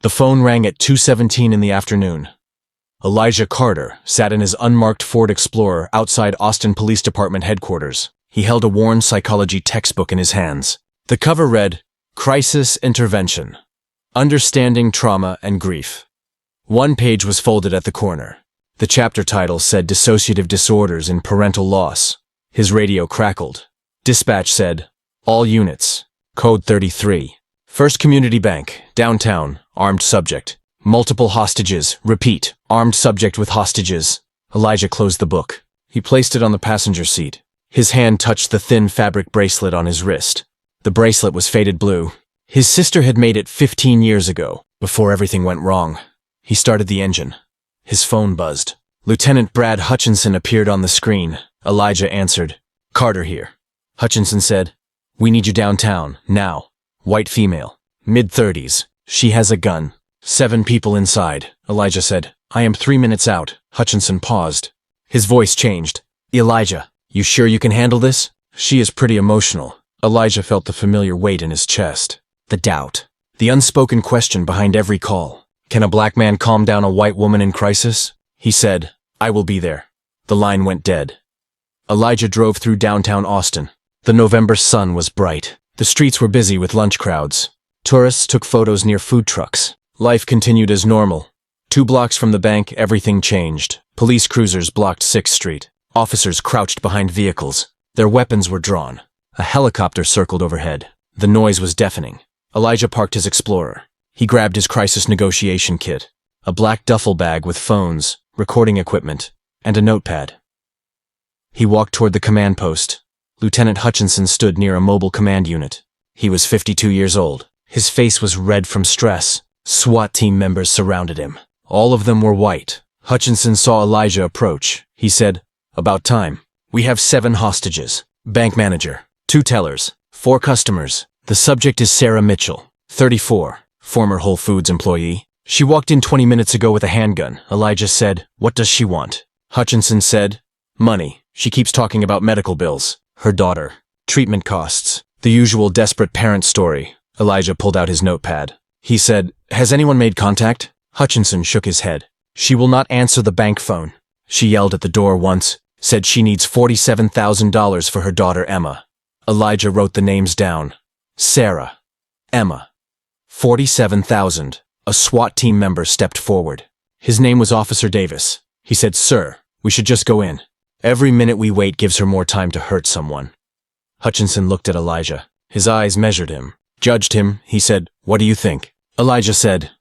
The phone rang at 2:17 in the afternoon. Elijah Carter sat in his unmarked Ford Explorer outside Austin Police Department headquarters. He held a worn psychology textbook in his hands. The cover read, Crisis Intervention, Understanding Trauma and Grief. One page was folded at the corner. The chapter title said Dissociative Disorders in Parental Loss. His radio crackled. Dispatch said, All units, Code 33. First Community Bank, downtown, armed subject. Multiple hostages, repeat, armed subject with hostages. Elijah closed the book. He placed it on the passenger seat. His hand touched the thin fabric bracelet on his wrist. The bracelet was faded blue. His sister had made it 15 years ago, before everything went wrong. He started the engine. His phone buzzed. Lieutenant Brad Hutchinson appeared on the screen. Elijah answered. Carter here. Hutchinson said, We need you downtown, now. White female. Mid-30s. She has a gun. 7 people inside. Elijah said, I am 3 minutes out. Hutchinson paused. His voice changed. Elijah, you sure you can handle this? She is pretty emotional. Elijah felt the familiar weight in his chest. The doubt. The unspoken question behind every call. Can a black man calm down a white woman in crisis? He said, I will be there. The line went dead. Elijah drove through downtown Austin. The November sun was bright. The streets were busy with lunch crowds. Tourists took photos near food trucks. Life continued as normal. 2 blocks from the bank, everything changed. Police cruisers blocked 6th Street. Officers crouched behind vehicles. Their weapons were drawn. A helicopter circled overhead. The noise was deafening. Elijah parked his Explorer. He grabbed his crisis negotiation kit, a black duffel bag with phones, recording equipment, and a notepad. He walked toward the command post. Lieutenant Hutchinson stood near a mobile command unit. He was 52 years old. His face was red from stress. SWAT team members surrounded him. All of them were white. Hutchinson saw Elijah approach. He said, About time. We have 7 hostages. Bank manager. 2 tellers. 4 customers. The subject is Sarah Mitchell, 34, former Whole Foods employee. She walked in 20 minutes ago with a handgun. Elijah said, What does she want? Hutchinson said, Money. She keeps talking about medical bills. Her daughter. Treatment costs. The usual desperate parent story. Elijah pulled out his notepad. He said, Has anyone made contact? Hutchinson shook his head. She will not answer the bank phone. She yelled at the door once, said she needs $47,000 for her daughter Emma. Elijah wrote the names down. Sarah. Emma. 47,000. A SWAT team member stepped forward. His name was Officer Davis. He said, Sir, we should just go in. Every minute we wait gives her more time to hurt someone. Hutchinson looked at Elijah. His eyes measured him, judged him. He said, What do you think? Elijah said,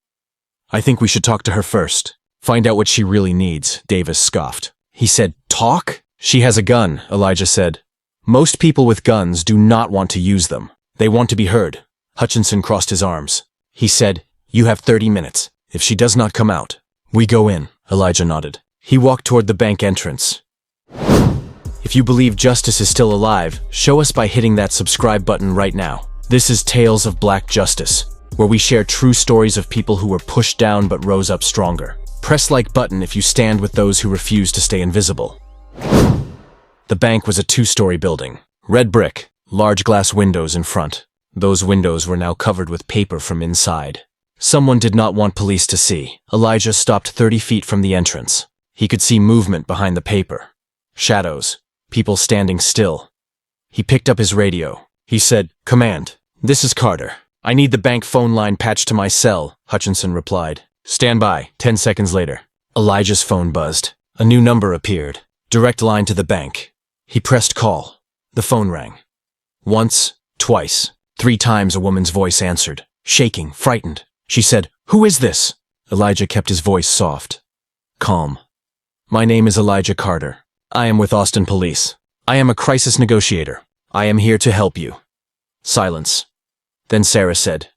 I think we should talk to her first. Find out what she really needs, Davis scoffed. He said, Talk? She has a gun, Elijah said. Most people with guns do not want to use them. They want to be heard. Hutchinson crossed his arms. He said, You have 30 minutes. If she does not come out, we go in. Elijah nodded. He walked toward the bank entrance. If you believe justice is still alive, show us by hitting that subscribe button right now. This is Tales of Black Justice, where we share true stories of people who were pushed down but rose up stronger. Press like button if you stand with those who refuse to stay invisible. The bank was a 2-story building. Red brick, large glass windows in front. Those windows were now covered with paper from inside. Someone did not want police to see. Elijah stopped 30 feet from the entrance. He could see movement behind the paper. Shadows. People standing still. He picked up his radio. He said, Command, this is Carter. I need the bank phone line patched to my cell, Hutchinson replied. Stand by. 10 seconds later. Elijah's phone buzzed. A new number appeared. Direct line to the bank. He pressed call. The phone rang. Once, twice, 3 times a woman's voice answered, shaking, frightened. She said, Who is this? Elijah kept his voice soft. Calm. My name is Elijah Carter. I am with Austin Police. I am a crisis negotiator. I am here to help you. Silence. Then Sarah said,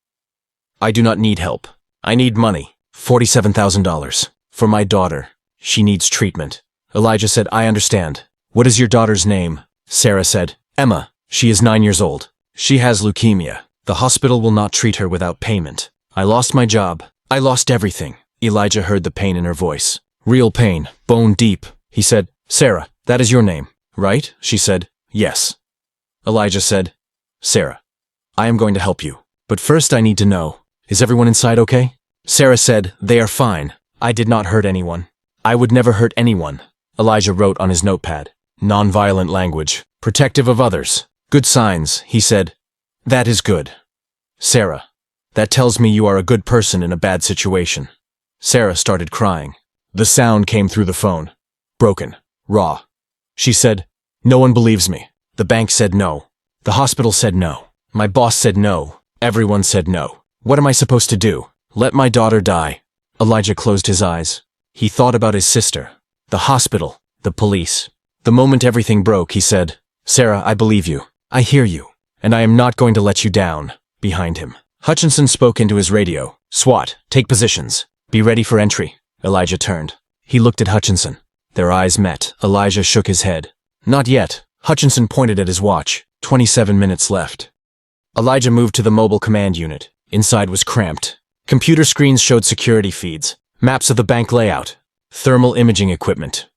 I do not need help. I need money. $47,000. For my daughter. She needs treatment. Elijah said, I understand. What is your daughter's name? Sarah said, Emma. She is 9 years old. She has leukemia. The hospital will not treat her without payment. I lost my job. I lost everything. Elijah heard the pain in her voice. Real pain, bone deep. He said, Sarah, that is your name, right? She said, yes. Elijah said, Sarah, I am going to help you. But first I need to know, is everyone inside okay? Sarah said, "They are fine. I did not hurt anyone. I would never hurt anyone." Elijah wrote on his notepad. "Nonviolent language. Protective of others. Good signs," he said. "That is good. Sarah, that tells me you are a good person in a bad situation." Sarah started crying. The sound came through the phone. Broken. Raw. She said, "No one believes me. The bank said no. The hospital said no. My boss said no. Everyone said no. What am I supposed to do? Let my daughter die." Elijah closed his eyes. He thought about his sister, the hospital, the police. The moment everything broke, he said, "Sarah, I believe you. I hear you. And I am not going to let you down." Behind him, Hutchinson spoke into his radio. "SWAT, take positions. Be ready for entry." Elijah turned. He looked at Hutchinson. Their eyes met. Elijah shook his head. "Not yet." Hutchinson pointed at his watch. 27 minutes left. Elijah moved to the mobile command unit. Inside was cramped. Computer screens showed security feeds, maps of the bank layout, thermal imaging equipment.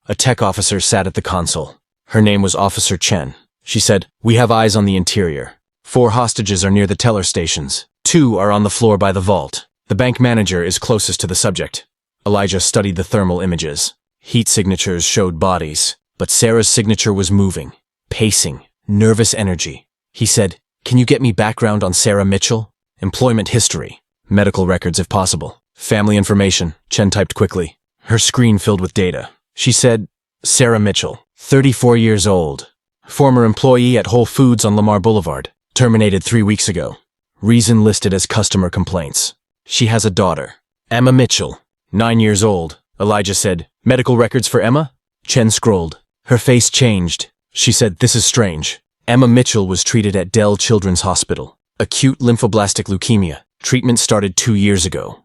A tech officer sat at the console. Her name was Officer Chen. She said, "We have eyes on the interior. 4 hostages are near the teller stations. 2 are on the floor by the vault. The bank manager is closest to the subject." Elijah studied the thermal images. Heat signatures showed bodies, but Sarah's signature was moving, pacing, nervous energy. He said, "Can you get me background on Sarah Mitchell? Employment history. Medical records if possible. Family information." Chen typed quickly. Her screen filled with data. She said, "Sarah Mitchell, 34 years old. Former employee at Whole Foods on Lamar Boulevard. Terminated 3 weeks ago. Reason listed as customer complaints. She has a daughter, Emma Mitchell, 9 years old." Elijah said, "Medical records for Emma?" Chen scrolled. Her face changed. She said, "This is strange. Emma Mitchell was treated at Dell Children's Hospital. Acute lymphoblastic leukemia. Treatment started 2 years ago."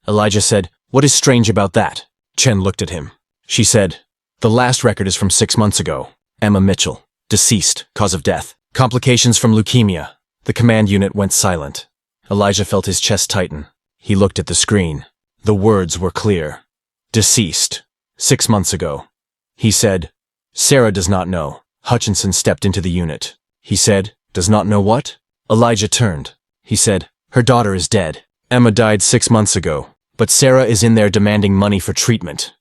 Elijah said, "What is strange about that?" Chen looked at him. She said, "The last record is from 6 months ago. Emma Mitchell, deceased, cause of death. Complications from leukemia." The command unit went silent. Elijah felt his chest tighten. He looked at the screen. The words were clear. "Deceased. 6 months ago." He said, "Sarah does not know." Hutchinson stepped into the unit. He said, "Does not know what?" Elijah turned. He said, "Her daughter is dead. Emma died 6 months ago, but Sarah is in there demanding money for treatment."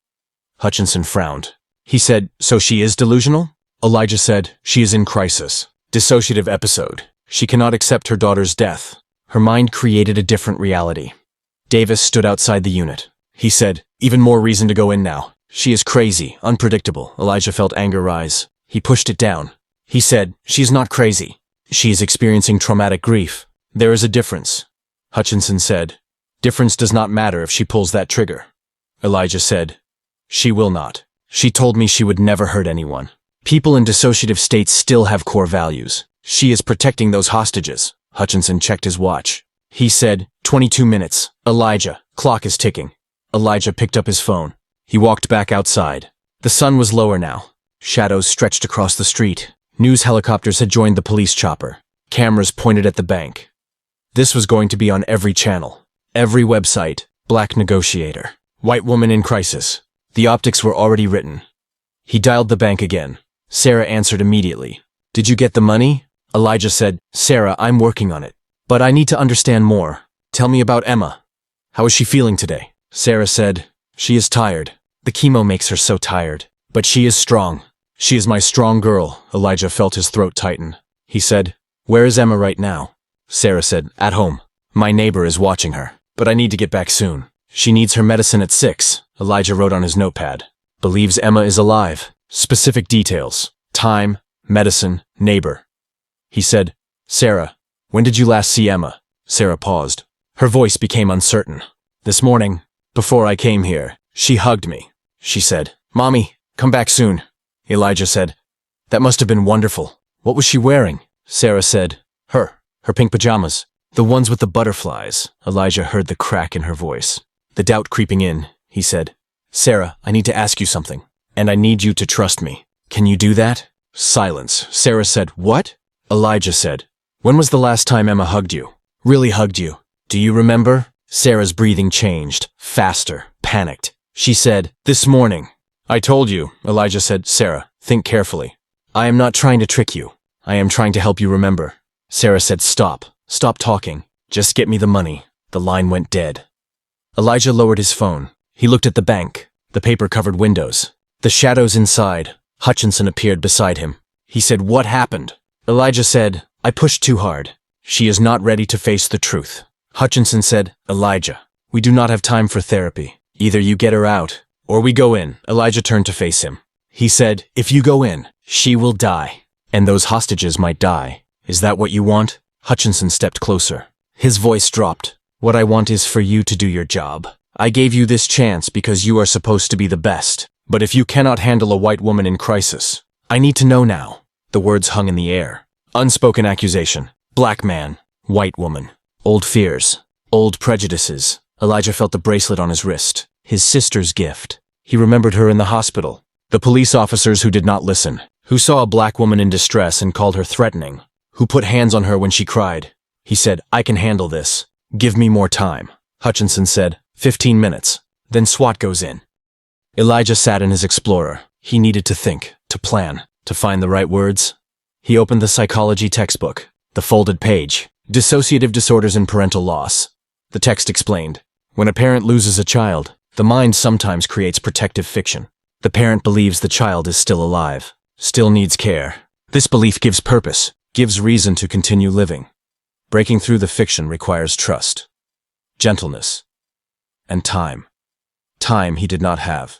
Hutchinson frowned. He said, "So she is delusional?" Elijah said, "She is in crisis. Dissociative episode. She cannot accept her daughter's death. Her mind created a different reality." Davis stood outside the unit. He said, "Even more reason to go in now. She is crazy, unpredictable." Elijah felt anger rise. He pushed it down. He said, "She is not crazy. She is experiencing traumatic grief. There is a difference." Hutchinson said, "Difference does not matter if she pulls that trigger." Elijah said, "She will not. She told me she would never hurt anyone. People in dissociative states still have core values. She is protecting those hostages." Hutchinson checked his watch. He said, 22 minutes. "Elijah, clock is ticking." Elijah picked up his phone. He walked back outside. The sun was lower now. Shadows stretched across the street. News helicopters had joined the police chopper. Cameras pointed at the bank. This was going to be on every channel, every website. Black Negotiator. White woman in crisis. The optics were already written. He dialed the bank again. Sarah answered immediately. "Did you get the money?" Elijah said, "Sarah, I'm working on it. But I need to understand more. Tell me about Emma. How is she feeling today?" Sarah said, "She is tired. The chemo makes her so tired. But she is strong. She is my strong girl." Elijah felt his throat tighten. He said, "Where is Emma right now?" Sarah said, "At home. My neighbor is watching her. But I need to get back soon. She needs her medicine at 6. Elijah wrote on his notepad. "Believes Emma is alive. Specific details. Time, medicine, neighbor." He said, "Sarah, when did you last see Emma?" Sarah paused. Her voice became uncertain. "This morning, before I came here, she hugged me. She said, 'Mommy, come back soon.'" Elijah said, "That must have been wonderful. What was she wearing?" Sarah said, Her pink pajamas. The ones with the butterflies." Elijah heard the crack in her voice. The doubt creeping in, he said, "Sarah, I need to ask you something, and I need you to trust me. Can you do that?" Silence. Sarah said, "What?" Elijah said, "When was the last time Emma hugged you? Really hugged you? Do you remember?" Sarah's breathing changed, faster, panicked. She said, "This morning." "I told you," Elijah said. "Sarah, think carefully. I am not trying to trick you. I am trying to help you remember." Sarah said, "Stop. Stop talking. Just get me the money." The line went dead. Elijah lowered his phone. He looked at the bank, the paper-covered windows, the shadows inside. Hutchinson appeared beside him. He said, "What happened?" Elijah said, "I pushed too hard. She is not ready to face the truth." Hutchinson said, "Elijah, we do not have time for therapy. Either you get her out, or we go in." Elijah turned to face him. He said, "If you go in, she will die, and those hostages might die. Is that what you want?" Hutchinson stepped closer. His voice dropped. "What I want is for you to do your job. I gave you this chance because you are supposed to be the best. But if you cannot handle a white woman in crisis, I need to know now." The words hung in the air. Unspoken accusation. Black man. White woman. Old fears. Old prejudices. Elijah felt the bracelet on his wrist. His sister's gift. He remembered her in the hospital. The police officers who did not listen. Who saw a black woman in distress and called her threatening. Who put hands on her when she cried. He said, "I can handle this. Give me more time." Hutchinson said, 15 minutes. Then SWAT goes in. Elijah sat in his Explorer. He needed to think, to plan, to find the right words. He opened the psychology textbook, the folded page, Dissociative Disorders and Parental Loss. The text explained, when a parent loses a child, the mind sometimes creates protective fiction. The parent believes the child is still alive, still needs care. This belief gives purpose, gives reason to continue living. Breaking through the fiction requires trust, gentleness, and time. Time he did not have.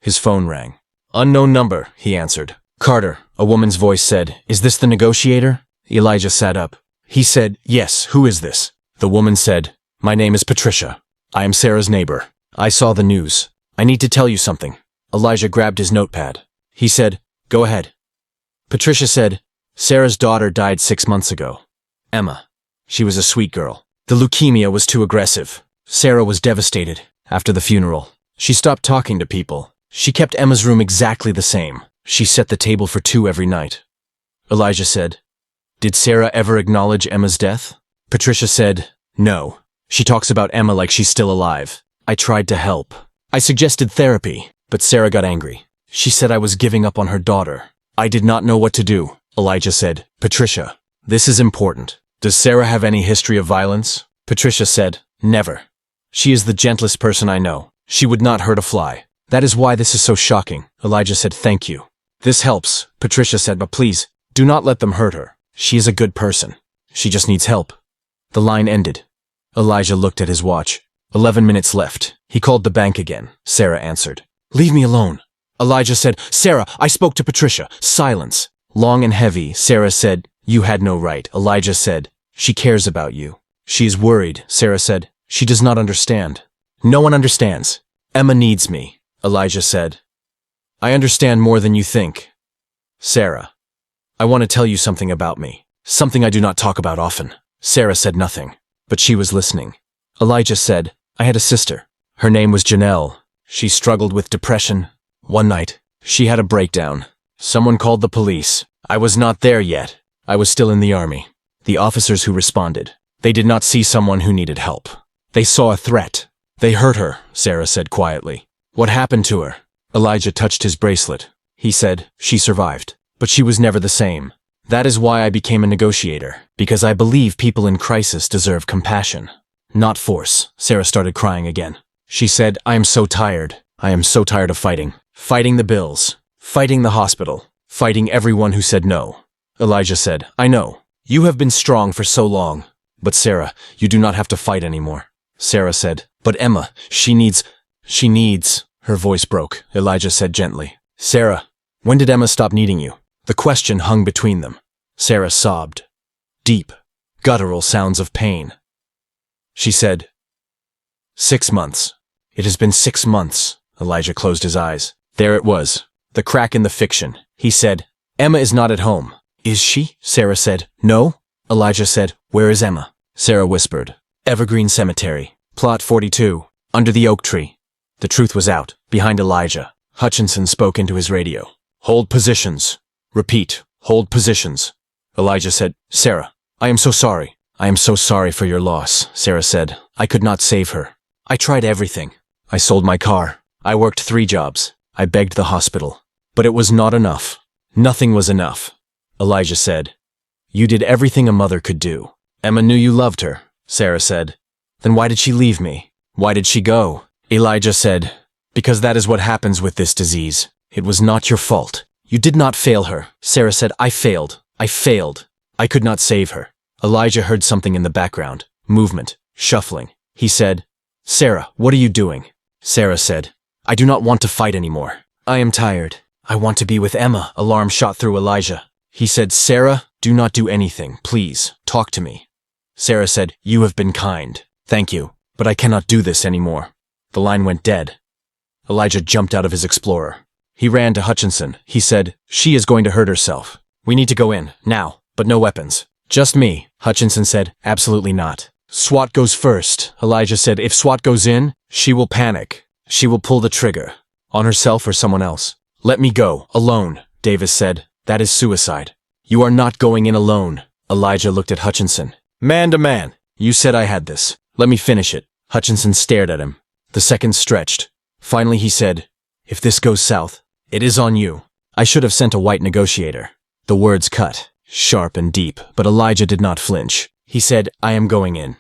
His phone rang. "Unknown number," he answered. "Carter," a woman's voice said. "Is this the Negotiator?" Elijah sat up. He said, "Yes, who is this?" The woman said, "My name is Patricia. I am Sarah's neighbor. I saw the news. I need to tell you something." Elijah grabbed his notepad. He said, "Go ahead." Patricia said, "Sarah's daughter died 6 months ago. Emma. She was a sweet girl. The leukemia was too aggressive. Sarah was devastated. After the funeral, she stopped talking to people. She kept Emma's room exactly the same. She set the table for 2 every night." Elijah said, "Did Sarah ever acknowledge Emma's death?" Patricia said, "No. She talks about Emma like she's still alive. I tried to help. I suggested therapy, but Sarah got angry. She said I was giving up on her daughter. I did not know what to do." Elijah said, "Patricia, this is important. Does Sarah have any history of violence?" Patricia said, "Never. She is the gentlest person I know. She would not hurt a fly. That is why this is so shocking." Elijah said, "Thank you. This helps." Patricia said, "But please, do not let them hurt her. She is a good person. She just needs help." The line ended. Elijah looked at his watch. 11 minutes left. He called the bank again. Sarah answered. "Leave me alone." Elijah said, "Sarah, I spoke to Patricia." Silence. Long and heavy, Sarah said, "You had no right." Elijah said, "She cares about you. She is worried." Sarah said, "She does not understand." "No one understands. Emma needs me." Elijah said, "I understand more than you think." "Sarah, I want to tell you something about me. Something I do not talk about often." Sarah said nothing, but she was listening. Elijah said, "I had a sister. Her name was Janelle. She struggled with depression. One night, she had a breakdown. Someone called the police. I was not there yet. I was still in the army. The officers who responded, they did not see someone who needed help. They saw a threat. They hurt her," Sarah said quietly. "What happened to her?" Elijah touched his bracelet. He said, "She survived, but she was never the same. That is why I became a negotiator, because I believe people in crisis deserve compassion, not force." Sarah started crying again. She said, "I am so tired. I am so tired of fighting. Fighting the bills, fighting the hospital, fighting everyone who said no." Elijah said, "I know. You have been strong for so long. But Sarah, you do not have to fight anymore." Sarah said, "But Emma, she needs. Her voice broke. Elijah said gently, "Sarah, when did Emma stop needing you?" The question hung between them. Sarah sobbed. Deep, guttural sounds of pain. She said, 6 months. It has been 6 months." Elijah closed his eyes. There it was, the crack in the fiction. He said, "Emma is not at home." "Is she?" Sarah said. "No." Elijah said, "Where is Emma?" Sarah whispered, "Evergreen Cemetery. Plot 42. Under the oak tree." The truth was out, behind Elijah. Hutchinson spoke into his radio. "Hold positions. Repeat, hold positions." Elijah said, "Sarah, I am so sorry." "I am so sorry for your loss," Sarah said. "I could not save her. I tried everything. I sold my car. I worked 3 jobs. I begged the hospital. But it was not enough. Nothing was enough." Elijah said, "You did everything a mother could do. Emma knew you loved her," Sarah said. "Then why did she leave me? Why did she go? Elijah said, because that is what happens with this disease. It was not your fault. You did not fail her. Sarah said, I failed. I failed. I could not save her. Elijah heard something in the background. Movement. Shuffling. He said, Sarah, what are you doing? Sarah said, I do not want to fight anymore. I am tired. I want to be with Emma. Alarm shot through Elijah. He said, Sarah, do not do anything. Please, talk to me. Sarah said, you have been kind. Thank you. But I cannot do this anymore. The line went dead. Elijah jumped out of his Explorer. He ran to Hutchinson. He said, she is going to hurt herself. We need to go in, now, but no weapons. Just me. Hutchinson said, absolutely not. SWAT goes first. Elijah said, if SWAT goes in, she will panic. She will pull the trigger. On herself or someone else. Let me go, alone, Davis said. That is suicide. You are not going in alone. Elijah looked at Hutchinson. Man to man. You said I had this. Let me finish it. Hutchinson stared at him. The seconds stretched. Finally he said, if this goes south, it is on you. I should have sent a white negotiator. The words cut, sharp and deep, but Elijah did not flinch. He said, I am going in.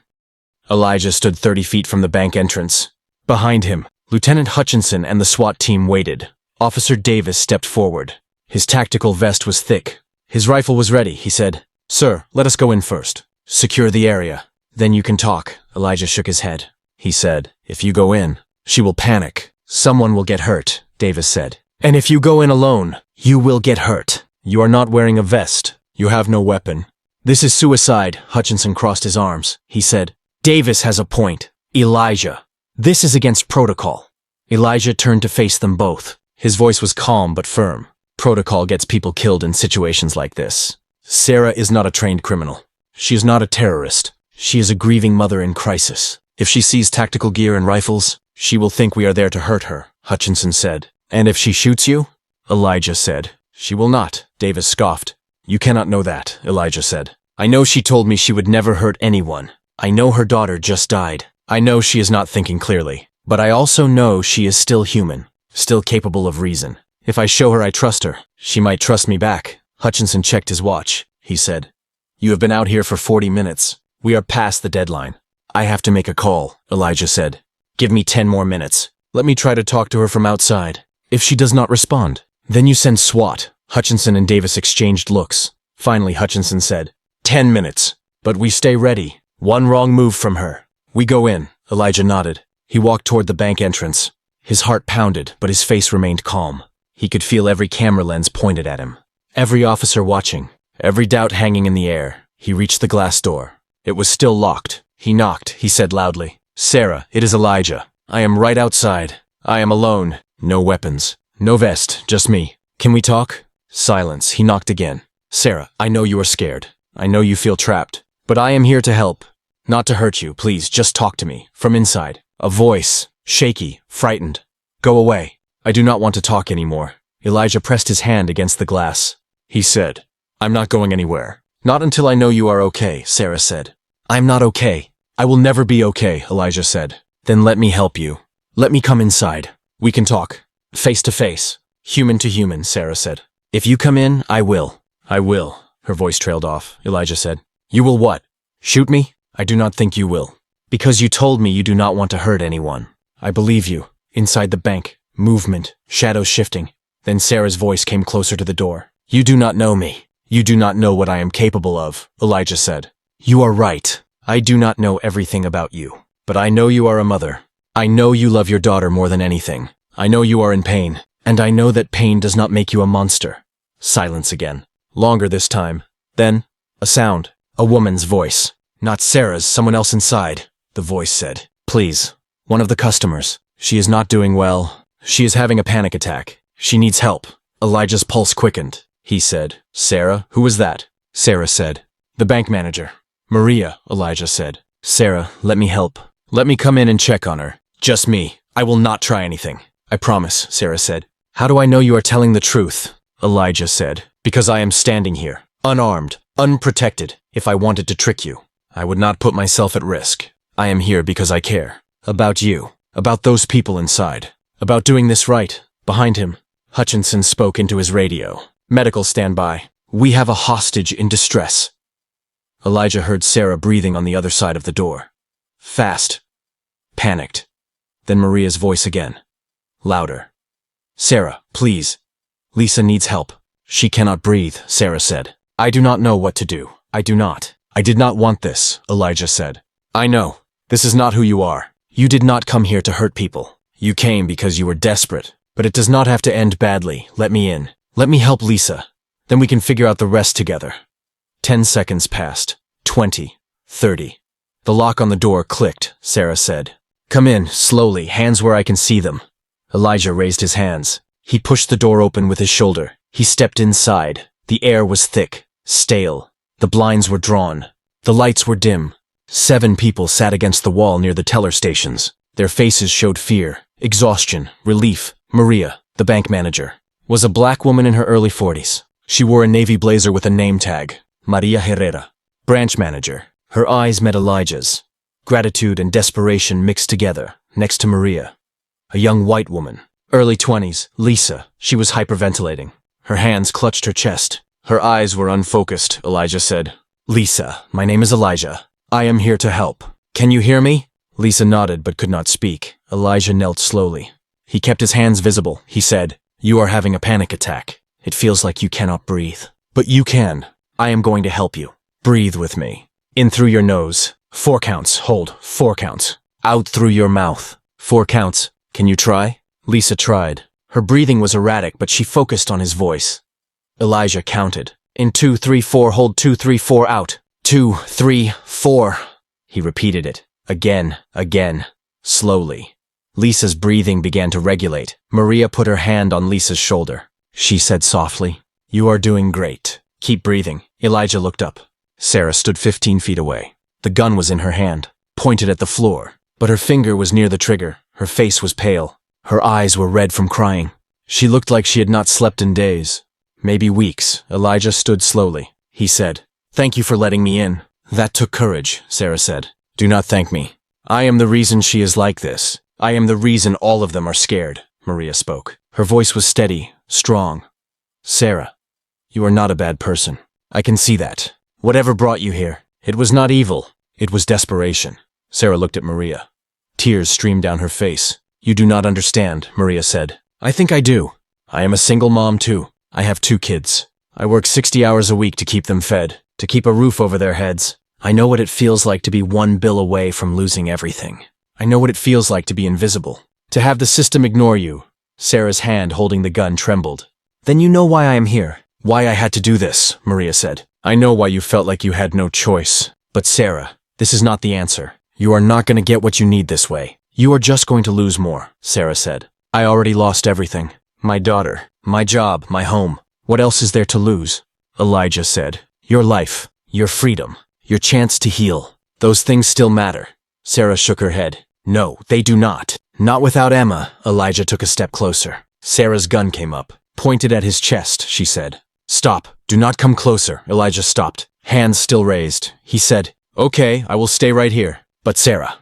Elijah stood 30 feet from the bank entrance. Behind him, Lieutenant Hutchinson and the SWAT team waited. Officer Davis stepped forward. His tactical vest was thick. His rifle was ready, he said. Sir, let us go in first. Secure the area. Then you can talk. Elijah shook his head. He said, if you go in, she will panic. Someone will get hurt, Davis said. And if you go in alone, you will get hurt. You are not wearing a vest. You have no weapon. This is suicide. Hutchinson crossed his arms. He said, Davis has a point. Elijah. This is against protocol. Elijah turned to face them both. His voice was calm but firm. Protocol gets people killed in situations like this. Sarah is not a trained criminal. She is not a terrorist. She is a grieving mother in crisis. If she sees tactical gear and rifles, she will think we are there to hurt her, Hutchinson said. And if she shoots you? Elijah said. She will not, Davis scoffed. You cannot know that, Elijah said. I know she told me she would never hurt anyone. I know her daughter just died. I know she is not thinking clearly. But I also know she is still human, still capable of reason. If I show her I trust her, she might trust me back. Hutchinson checked his watch. He said, you have been out here for 40 minutes. We are past the deadline. I have to make a call, Elijah said. Give me 10 more minutes. Let me try to talk to her from outside. If she does not respond, then you send SWAT. Hutchinson and Davis exchanged looks. Finally, Hutchinson said, 10 minutes. But we stay ready. One wrong move from her. We go in. Elijah nodded. He walked toward the bank entrance. His heart pounded, but his face remained calm. He could feel every camera lens pointed at him. Every officer watching. Every doubt hanging in the air. He reached the glass door. It was still locked. He knocked. He said loudly, Sarah, it is Elijah. I am right outside. I am alone. No weapons. No vest. Just me. Can we talk? Silence. He knocked again. Sarah, I know you are scared. I know you feel trapped. But I am here to help. Not to hurt you. Please, just talk to me. From inside. A voice. Shaky. Frightened. Go away. I do not want to talk anymore. Elijah pressed his hand against the glass. He said, I'm not going anywhere. Not until I know you are okay, Sarah said. I'm not okay. I will never be okay, Elijah said. Then let me help you. Let me come inside. We can talk. Face to face. Human to human, Sarah said. If you come in, I will. I will. Her voice trailed off. Elijah said, you will what? Shoot me? I do not think you will. Because you told me you do not want to hurt anyone. I believe you. Inside the bank. Movement. Shadows shifting. Then Sarah's voice came closer to the door. You do not know me. You do not know what I am capable of, Elijah said. You are right. I do not know everything about you. But I know you are a mother. I know you love your daughter more than anything. I know you are in pain. And I know that pain does not make you a monster. Silence again. Longer this time. Then, a sound. A woman's voice. Not Sarah's, someone else inside. The voice said, please. One of the customers. She is not doing well. She is having a panic attack. She needs help. Elijah's pulse quickened. He said, Sarah, who was that? Sarah said, the bank manager. Maria, Elijah said. Sarah, let me help. Let me come in and check on her. Just me. I will not try anything. I promise, Sarah said. How do I know you are telling the truth? Elijah said, because I am standing here, unarmed, unprotected. If I wanted to trick you, I would not put myself at risk. I am here because I care. About you. About those people inside. About doing this right. Behind him, Hutchinson spoke into his radio. Medical standby. We have a hostage in distress. Elijah heard Sarah breathing on the other side of the door. Fast. Panicked. Then Maria's voice again. Louder. Sarah, please. Lisa needs help. She cannot breathe, Sarah said. I do not know what to do. I do not. I did not want this, Elijah said. I know. This is not who you are. You did not come here to hurt people. You came because you were desperate. But it does not have to end badly. Let me in. Let me help Lisa. Then we can figure out the rest together. 10 seconds passed. 20. 30. The lock on the door clicked, Sarah said. Come in, slowly, hands where I can see them. Elijah raised his hands. He pushed the door open with his shoulder. He stepped inside. The air was thick, stale. The blinds were drawn. The lights were dim. 7 people sat against the wall near the teller stations. Their faces showed fear, exhaustion, relief. Maria, the bank manager, was a black woman in her early 40s. She wore a navy blazer with a name tag, Maria Herrera. Branch manager. Her eyes met Elijah's. Gratitude and desperation mixed together, next to Maria. A young white woman, early 20s, Lisa. She was hyperventilating. Her hands clutched her chest. Her eyes were unfocused, Elijah said. Lisa, my name is Elijah. I am here to help. Can you hear me? Lisa nodded but could not speak. Elijah knelt slowly. He kept his hands visible. He said, You are having a panic attack. It feels like you cannot breathe. But you can. I am going to help you. Breathe with me. In through your nose. 4 counts. Hold. 4 counts. Out through your mouth. 4 counts. Can you try? Lisa tried. Her breathing was erratic, but she focused on his voice. Elijah counted. In 2, 3, 4, hold 2, 3, 4, out. 2, 3, 4. He repeated it. Again, slowly. Lisa's breathing began to regulate. Maria put her hand on Lisa's shoulder. She said softly, You are doing great. Keep breathing. Elijah looked up. Sarah stood 15 feet away. The gun was in her hand, pointed at the floor, but her finger was near the trigger. Her face was pale. Her eyes were red from crying. She looked like she had not slept in days. Maybe weeks. Elijah stood slowly. He said, Thank you for letting me in. That took courage, Sarah said. Do not thank me. I am the reason she is like this. I am the reason all of them are scared, Maria spoke. Her voice was steady, strong. Sarah, you are not a bad person. I can see that. Whatever brought you here, it was not evil. It was desperation. Sarah looked at Maria. Tears streamed down her face. You do not understand, Maria said. I think I do. I am a single mom too. I have 2 kids. I work 60 hours a week to keep them fed, to keep a roof over their heads. I know what it feels like to be 1 bill away from losing everything. I know what it feels like to be invisible, to have the system ignore you. Sarah's hand holding the gun trembled. Then you know why I am here, why I had to do this, Maria said. I know why you felt like you had no choice. But Sarah, this is not the answer. You are not going to get what you need this way. You are just going to lose more, Sarah said. I already lost everything. My daughter, my job, my home. What else is there to lose? Elijah said. Your life, your freedom, your chance to heal. Those things still matter. Sarah shook her head. No, they do not. Not without Emma. Elijah took a step closer. Sarah's gun came up, pointed at his chest, she said. Stop. Do not come closer. Elijah stopped, hands still raised. He said, Okay, I will stay right here. But Sarah,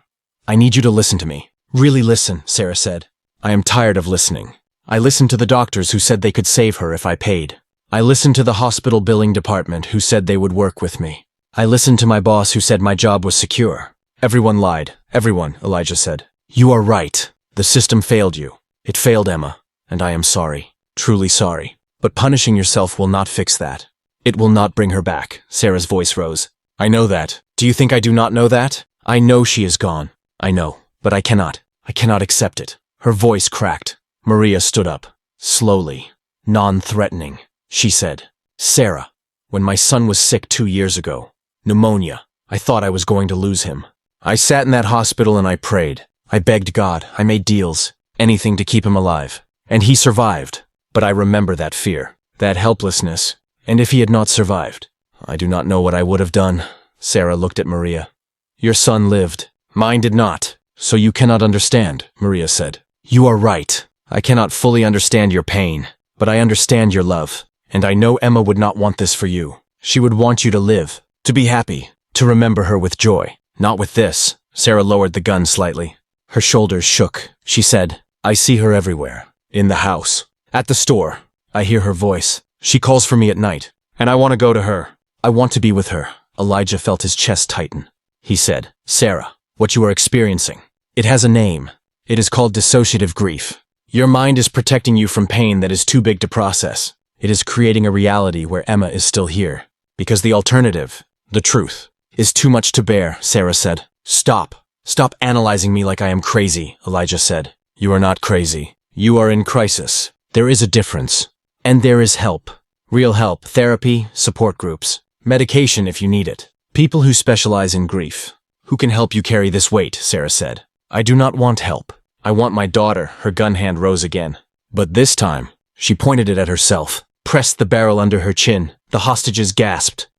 I need you to listen to me. Really listen, Sarah said. I am tired of listening. I listened to the doctors who said they could save her if I paid. I listened to the hospital billing department who said they would work with me. I listened to my boss who said my job was secure. Everyone lied. Everyone, Elijah said. You are right. The system failed you. It failed Emma. And I am sorry. Truly sorry. But punishing yourself will not fix that. It will not bring her back. Sarah's voice rose. I know that. Do you think I do not know that? I know she is gone. I know. But I cannot. I cannot accept it. Her voice cracked. Maria stood up. Slowly. Non-threatening. She said, Sarah, when my son was sick 2 years ago, pneumonia, I thought I was going to lose him. I sat in that hospital and I prayed. I begged God. I made deals. Anything to keep him alive. And he survived. But I remember that fear, that helplessness. And if he had not survived, I do not know what I would have done. Sarah looked at Maria. Your son lived. Mine did not. So you cannot understand, Maria said. You are right. I cannot fully understand your pain, but I understand your love. And I know Emma would not want this for you. She would want you to live, to be happy, to remember her with joy. Not with this. Sarah lowered the gun slightly. Her shoulders shook. She said, I see her everywhere. In the house. At the store. I hear her voice. She calls for me at night. And I want to go to her. I want to be with her. Elijah felt his chest tighten. He said, Sarah, what you are experiencing, it has a name. It is called dissociative grief. Your mind is protecting you from pain that is too big to process. It is creating a reality where Emma is still here. Because the alternative, the truth, is too much to bear, Sarah said. Stop. Stop analyzing me like I am crazy, Elijah said. You are not crazy. You are in crisis. There is a difference. And there is help. Real help, therapy, support groups, medication if you need it. People who specialize in grief. Who can help you carry this weight, Sarah said. I do not want help. I want my daughter. Her gun hand rose again. But this time, she pointed it at herself, pressed the barrel under her chin. The hostages gasped.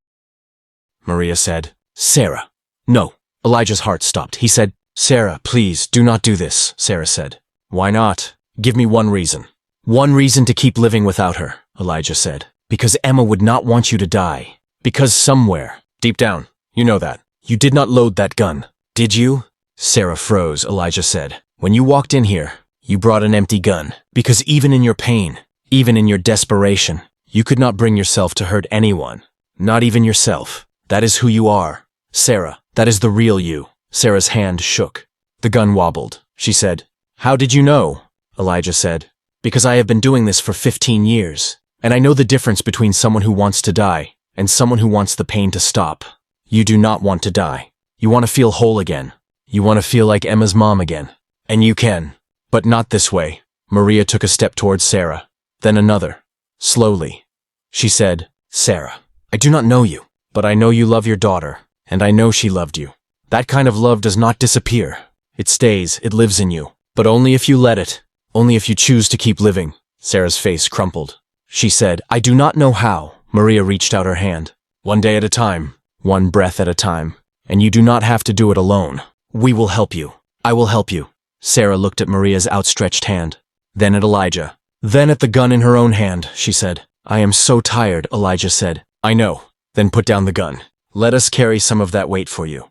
Maria said, Sarah. No. Elijah's heart stopped. He said, Sarah, please, do not do this, Sarah said. Why not? Give me one reason. One reason to keep living without her, Elijah said. Because Emma would not want you to die. Because somewhere, deep down, you know that. You did not load that gun, did you? Sarah froze, Elijah said. When you walked in here, you brought an empty gun. Because even in your pain, even in your desperation, you could not bring yourself to hurt anyone. Not even yourself. That is who you are. Sarah, that is the real you. Sarah's hand shook. The gun wobbled. She said, How did you know? Elijah said, Because I have been doing this for 15 years. And I know the difference between someone who wants to die and someone who wants the pain to stop. You do not want to die. You want to feel whole again. You want to feel like Emma's mom again. And you can. But not this way. Maria took a step towards Sarah. Then another. Slowly. She said, Sarah, I do not know you, but I know you love your daughter, and I know she loved you. That kind of love does not disappear. It stays, it lives in you. But only if you let it. Only if you choose to keep living. Sarah's face crumpled. She said, I do not know how. Maria reached out her hand. One day at a time. One breath at a time. And you do not have to do it alone. We will help you. I will help you. Sarah looked at Maria's outstretched hand. Then at Elijah. Then at the gun in her own hand, she said. I am so tired, Elijah said. I know. Then put down the gun. Let us carry some of that weight for you.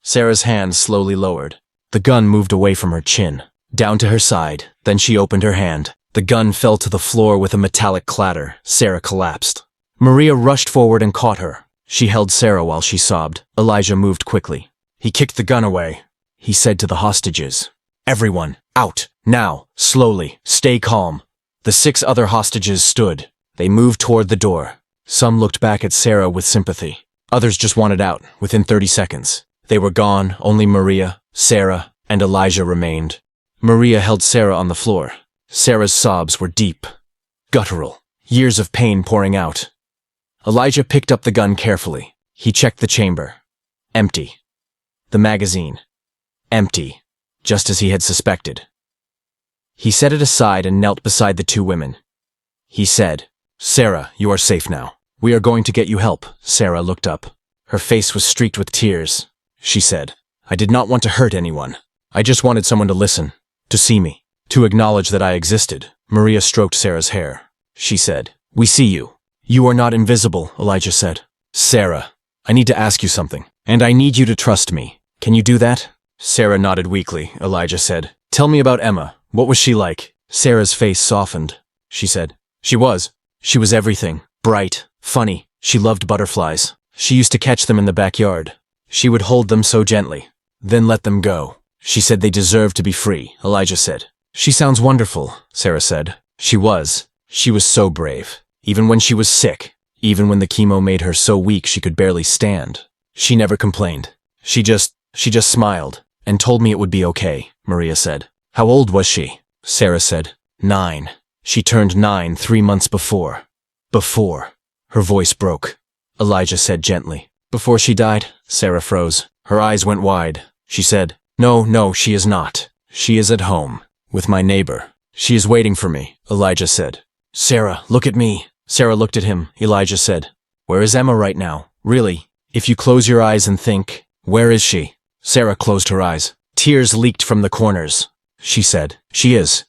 Sarah's hand slowly lowered. The gun moved away from her chin, down to her side. Then she opened her hand. The gun fell to the floor with a metallic clatter. Sarah collapsed. Maria rushed forward and caught her. She held Sarah while she sobbed. Elijah moved quickly. He kicked the gun away. He said to the hostages, Everyone, out, now, slowly, stay calm. The 6 other hostages stood. They moved toward the door. Some looked back at Sarah with sympathy. Others just wanted out, within 30 seconds. They were gone, only Maria, Sarah, and Elijah remained. Maria held Sarah on the floor. Sarah's sobs were deep, guttural, years of pain pouring out. Elijah picked up the gun carefully. He checked the chamber. Empty. The magazine. Empty, just as he had suspected. He set it aside and knelt beside the 2 women. He said, Sarah, you are safe now. We are going to get you help. Sarah looked up. Her face was streaked with tears. She said, I did not want to hurt anyone. I just wanted someone to listen, to see me, to acknowledge that I existed. Maria stroked Sarah's hair. She said, We see you. You are not invisible, Elijah said. Sarah, I need to ask you something, and I need you to trust me. Can you do that? Sarah nodded weakly. Elijah said, Tell me about Emma. What was she like? Sarah's face softened. She said, She was everything. Bright, funny. She loved butterflies. She used to catch them in the backyard. She would hold them so gently, then let them go. She said they deserved to be free, Elijah said. She sounds wonderful, Sarah said. She was so brave. Even when she was sick, even when the chemo made her so weak she could barely stand. She never complained. She just smiled and told me it would be okay, Maria said. How old was she? Sarah said, 9. She turned 9 3 months before. Before. Her voice broke. Elijah said gently. Before she died? Sarah froze. Her eyes went wide. She said, No, she is not. She is at home, with my neighbor. She is waiting for me, Elijah said. Sarah, look at me. Sarah looked at him. Elijah said, Where is Emma right now? Really? If you close your eyes and think, where is she? Sarah closed her eyes. Tears leaked from the corners. She said, She is.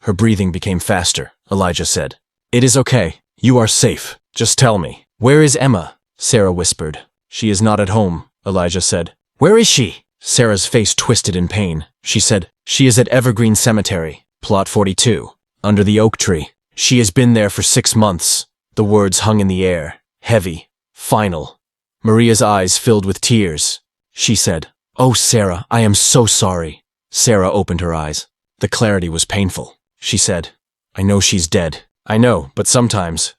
Her breathing became faster. Elijah said, It is okay. You are safe. Just tell me. Where is Emma? Sarah whispered. She is not at home, Elijah said. Where is she? Sarah's face twisted in pain. She said, She is at Evergreen Cemetery, plot 42, under the oak tree. She has been there for 6 months. The words hung in the air, heavy, final. Maria's eyes filled with tears. She said, Oh, Sarah, I am so sorry. Sarah opened her eyes. The clarity was painful. She said, I know she's dead. I know, but sometimes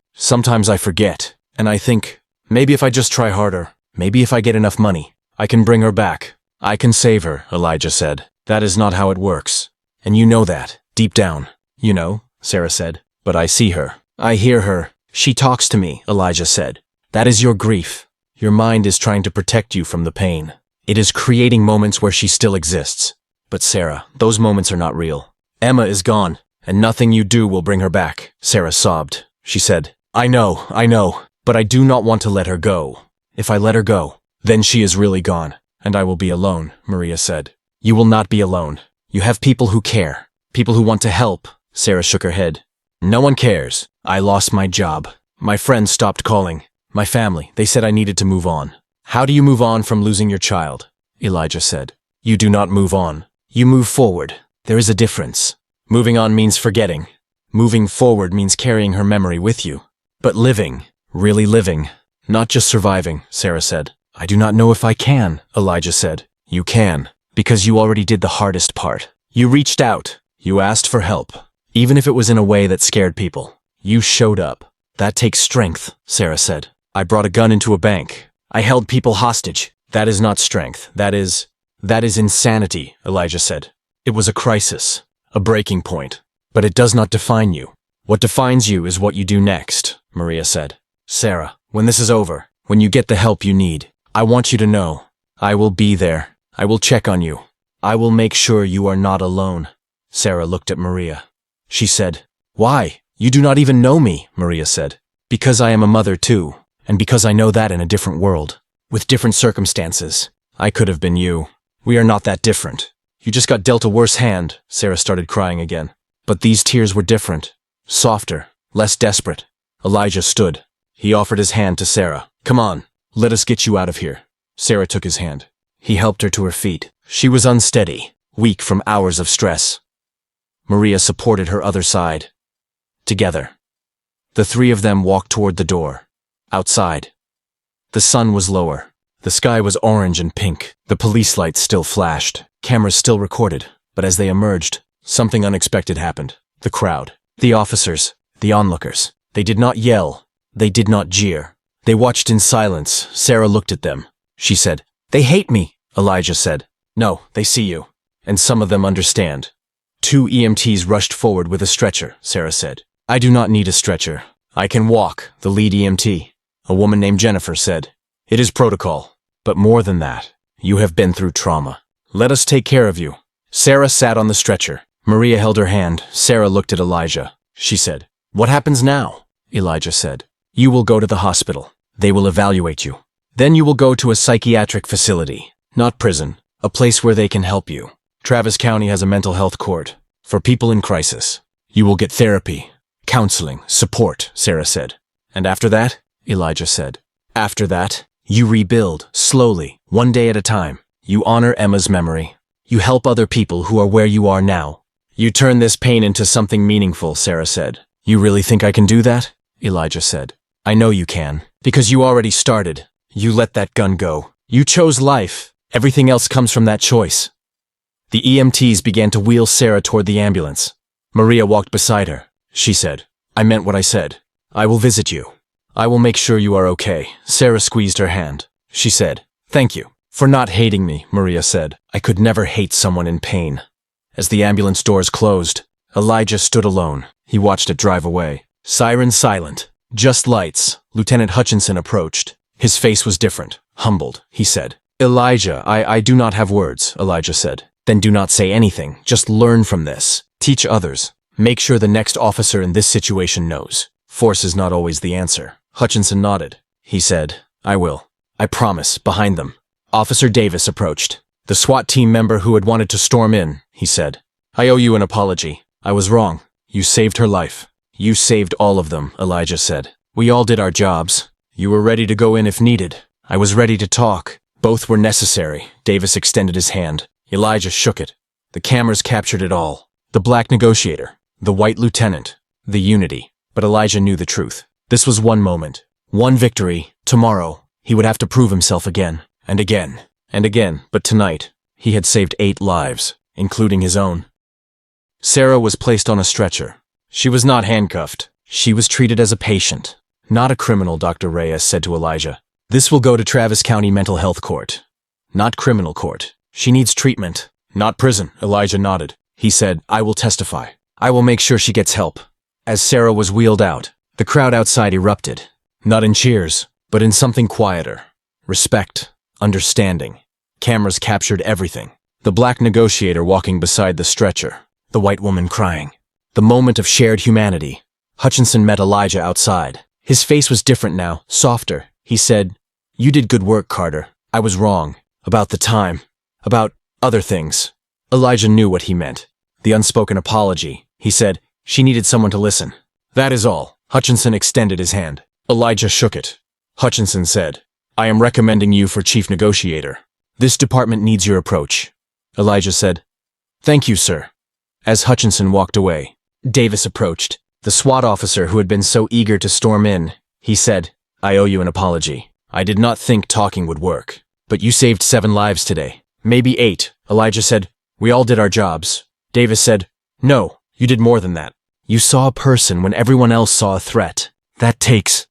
I forget. And I think, maybe if I just try harder, maybe if I get enough money, I can bring her back. I can save her, Elijah said. That is not how it works. And you know that, deep down. You know, Sarah said. But I see her. I hear her. She talks to me, Elijah said. That is your grief. Your mind is trying to protect you from the pain. It is creating moments where she still exists. But Sarah, those moments are not real. Emma is gone, and nothing you do will bring her back. Sarah sobbed. She said, I know, but I do not want to let her go. If I let her go, then she is really gone, and I will be alone, Maria said. You will not be alone. You have people who care, people who want to help. Sarah shook her head. No one cares. I lost my job. My friends stopped calling. My family, they said I needed to move on. How do you move on from losing your child? Elijah said. You do not move on. You move forward. There is a difference. Moving on means forgetting. Moving forward means carrying her memory with you. But living, really living, not just surviving, Sarah said. I do not know if I can, Elijah said. You can, because you already did the hardest part. You reached out. You asked for help. Even if it was in a way that scared people. You showed up. That takes strength, Sarah said. I brought a gun into a bank. I held people hostage. That is not strength. That is insanity, Elijah said. It was a crisis, a breaking point. But it does not define you. What defines you is what you do next, Maria said. Sarah, when this is over, when you get the help you need, I want you to know, I will be there. I will check on you. I will make sure you are not alone. Sarah looked at Maria. She said, Why? You do not even know me, Maria said. Because I am a mother too, and because I know that in a different world, with different circumstances. I could have been you. We are not that different. You just got dealt a worse hand. Sarah started crying again. But these tears were different, softer, less desperate. Elijah stood. He offered his hand to Sarah. Come on, let us get you out of here. Sarah took his hand. He helped her to her feet. She was unsteady, weak from hours of stress. Maria supported her other side. Together. The three of them walked toward the door. Outside. The sun was lower. The sky was orange and pink. The police lights still flashed. Cameras still recorded. But as they emerged, something unexpected happened. The crowd. The officers. The onlookers. They did not yell. They did not jeer. They watched in silence. Sarah looked at them. She said, They hate me, Elijah said. No, they see you. And some of them understand. 2 EMTs rushed forward with a stretcher, Sarah said. I do not need a stretcher. I can walk, the lead EMT. A woman named Jennifer said. It is protocol. But more than that, you have been through trauma. Let us take care of you. Sarah sat on the stretcher. Maria held her hand. Sarah looked at Elijah. She said, What happens now? Elijah said, You will go to the hospital. They will evaluate you. Then you will go to a psychiatric facility, not prison, a place where they can help you. Travis County has a mental health court for people in crisis. You will get therapy, counseling, support, Sarah said. And after that, Elijah said, After that, you rebuild, slowly, one day at a time. You honor Emma's memory. You help other people who are where you are now. You turn this pain into something meaningful, Sarah said. You really think I can do that? Elijah said. I know you can, because you already started. You let that gun go. You chose life. Everything else comes from that choice. The EMTs began to wheel Sarah toward the ambulance. Maria walked beside her. She said, I meant what I said. I will visit you. I will make sure you are okay. Sarah squeezed her hand. She said, Thank you. For not hating me, Maria said. I could never hate someone in pain. As the ambulance doors closed, Elijah stood alone. He watched it drive away. Siren silent. Just lights. Lieutenant Hutchinson approached. His face was different. Humbled. He said, Elijah, I do not have words, Elijah said. Then do not say anything. Just learn from this. Teach others. Make sure the next officer in this situation knows. Force is not always the answer. Hutchinson nodded. He said, I will. I promise, behind them. Officer Davis approached. The SWAT team member who had wanted to storm in, he said. I owe you an apology. I was wrong. You saved her life. You saved all of them, Elijah said. We all did our jobs. You were ready to go in if needed. I was ready to talk. Both were necessary. Davis extended his hand. Elijah shook it. The cameras captured it all. The black negotiator. The white lieutenant. The unity. But Elijah knew the truth. This was one moment. One victory. Tomorrow, he would have to prove himself again. And again. And again. But tonight, he had saved 8 lives. including his own. Sarah was placed on a stretcher. She was not handcuffed. She was treated as a patient, not a criminal, Dr. Reyes said to Elijah. This will go to Travis County Mental Health Court, not criminal court. She needs treatment, not prison. Elijah nodded. He said, I will testify. I will make sure she gets help. As Sarah was wheeled out, the crowd outside erupted, not in cheers, but in something quieter. Respect, understanding. Cameras captured everything. The black negotiator walking beside the stretcher, the white woman crying. The moment of shared humanity. Hutchinson met Elijah outside. His face was different now, softer. He said, You did good work, Carter. I was wrong. About the time. About other things. Elijah knew what he meant. The unspoken apology. He said, She needed someone to listen. That is all. Hutchinson extended his hand. Elijah shook it. Hutchinson said, I am recommending you for chief negotiator. This department needs your approach. Elijah said, Thank you, sir. As Hutchinson walked away, Davis approached, the SWAT officer who had been so eager to storm in. He said, I owe you an apology. I did not think talking would work. But you saved 7 lives today. Maybe 8. Elijah said, We all did our jobs. Davis said, No, you did more than that. You saw a person when everyone else saw a threat. That takes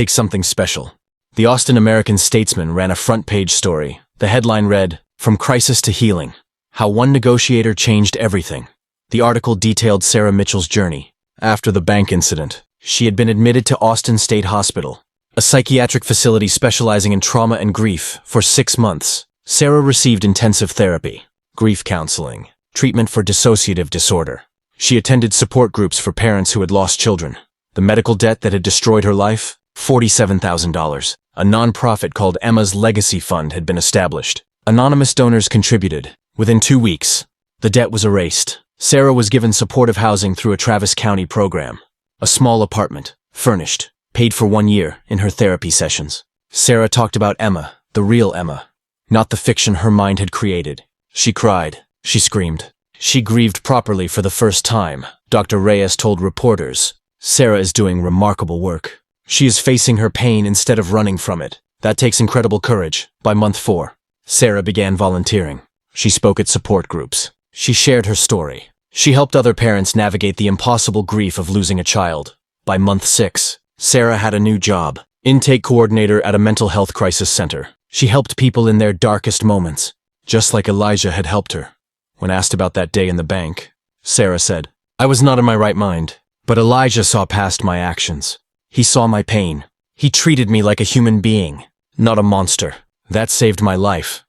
something special. The Austin American-Statesman ran a front-page story. The headline read, From Crisis to Healing. How one negotiator changed everything. The article detailed Sarah Mitchell's journey. After the bank incident, she had been admitted to Austin State Hospital, a psychiatric facility specializing in trauma and grief, for 6 months. Sarah received intensive therapy, grief counseling, treatment for dissociative disorder. She attended support groups for parents who had lost children. The medical debt that had destroyed her life? $47,000. A nonprofit called Emma's Legacy Fund had been established. Anonymous donors contributed. Within 2 weeks, the debt was erased. Sarah was given supportive housing through a Travis County program. A small apartment, furnished, paid for 1 year in her therapy sessions. Sarah talked about Emma, the real Emma, not the fiction her mind had created. She cried. She screamed. She grieved properly for the first time. Dr. Reyes told reporters, Sarah is doing remarkable work. She is facing her pain instead of running from it. That takes incredible courage. By month 4, Sarah began volunteering. She spoke at support groups. She shared her story. She helped other parents navigate the impossible grief of losing a child. By month 6, Sarah had a new job, intake coordinator at a mental health crisis center. She helped people in their darkest moments, just like Elijah had helped her. When asked about that day in the bank, Sarah said, I was not in my right mind, but Elijah saw past my actions. He saw my pain. He treated me like a human being, not a monster. That saved my life.